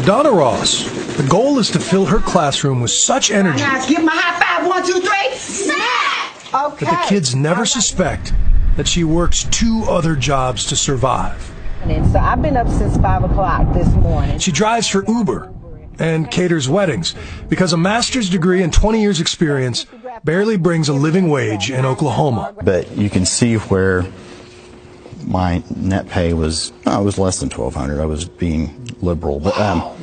Donna Ross, the goal is to fill her classroom with such energy Now, give my high five. 1, 2, 3. Snap! Okay. that the kids never suspect that she works 2 other jobs to survive. So I've been up since 5 o'clock this morning. She drives for Uber and caters weddings because a master's degree and 20 years experience barely brings a living wage in Oklahoma. But you can see where my net pay was less than $1,200. I was being liberal, but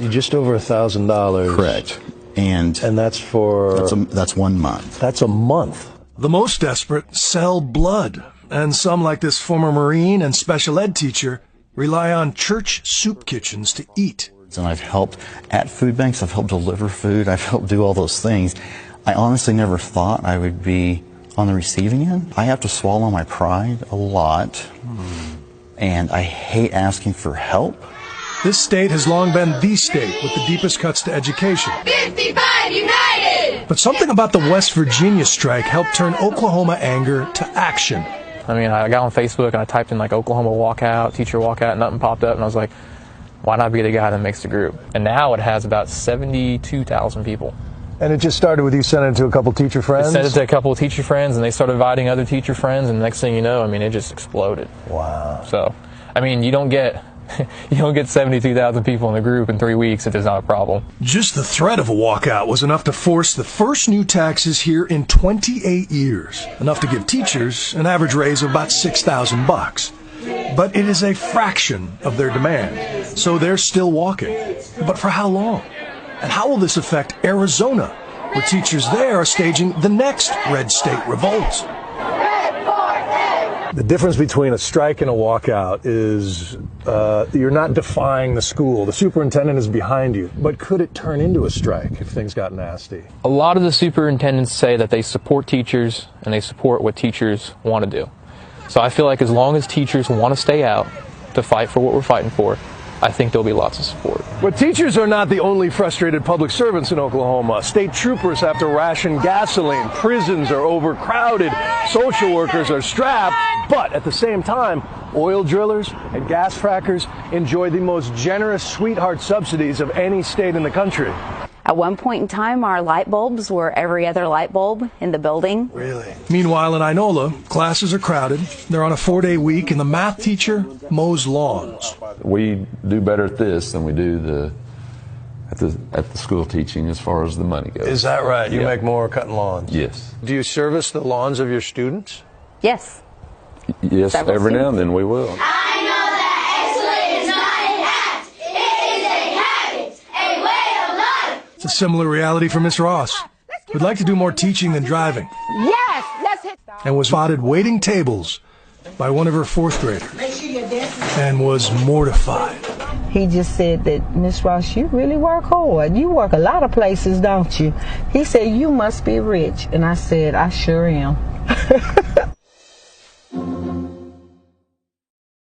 just over $1,000. correct. And that's for that's 1 month. that's a month. The most desperate sell blood, and some, like this former Marine and special ed teacher, rely on church soup kitchens to eat. And I've helped at food banks. I've helped deliver food. I've helped do all those things. I honestly never thought I would be on the receiving end. I have to swallow my pride a lot, and I hate asking for help. This state has long been the state with the deepest cuts to education. 55 United! But something about the West Virginia strike helped turn Oklahoma anger to action. I mean, I got on Facebook and I typed in like Oklahoma walkout, teacher walkout, and nothing popped up, and I was like, why not be the guy that makes the group? And now it has about 72,000 people. And it just started with you sending it to a couple teacher friends? I sent it to a couple of teacher friends, and they started inviting other teacher friends, and the next thing you know, I mean, it just exploded. Wow. So, I mean, you don't get 72,000 people in the group in 3 weeks if there's not a problem. Just the threat of a walkout was enough to force the first new taxes here in 28 years, enough to give teachers an average raise of about $6,000. But it is a fraction of their demand, so they're still walking. But for how long? And how will this affect Arizona, where teachers there are staging the next red state revolt? The difference between a strike and a walkout is you're not defying the school. The superintendent is behind you. But could it turn into a strike if things got nasty? A lot of the superintendents say that they support teachers and they support what teachers want to do. So I feel like as long as teachers want to stay out to fight for what we're fighting for, I think there'll be lots of support. But teachers are not the only frustrated public servants in Oklahoma. State troopers have to ration gasoline. Prisons are overcrowded. Social workers are strapped. But at the same time, oil drillers and gas frackers enjoy the most generous sweetheart subsidies of any state in the country. At one point in time, our light bulbs were every other light bulb in the building. Really? Meanwhile, in Inola, classes are crowded. They're on a 4-day week, and the math teacher mows lawns. We do better at this than we do at the school teaching as far as the money goes. Is that right? You Yeah. make more cutting lawns? Yes. Do you service the lawns of your students? Yes. Yes, Several every now students. and then we will. I know that excellence is not an act. It is a habit, a way of life. It's a similar reality for Miss Ross, who'd like to do more teaching than driving, Yes, let's hit. and was spotted waiting tables by one of her 4th graders, and was mortified. He just said that, Miss Ross, you really work hard. You work a lot of places, don't you? He said, you must be rich. And I said, I sure am.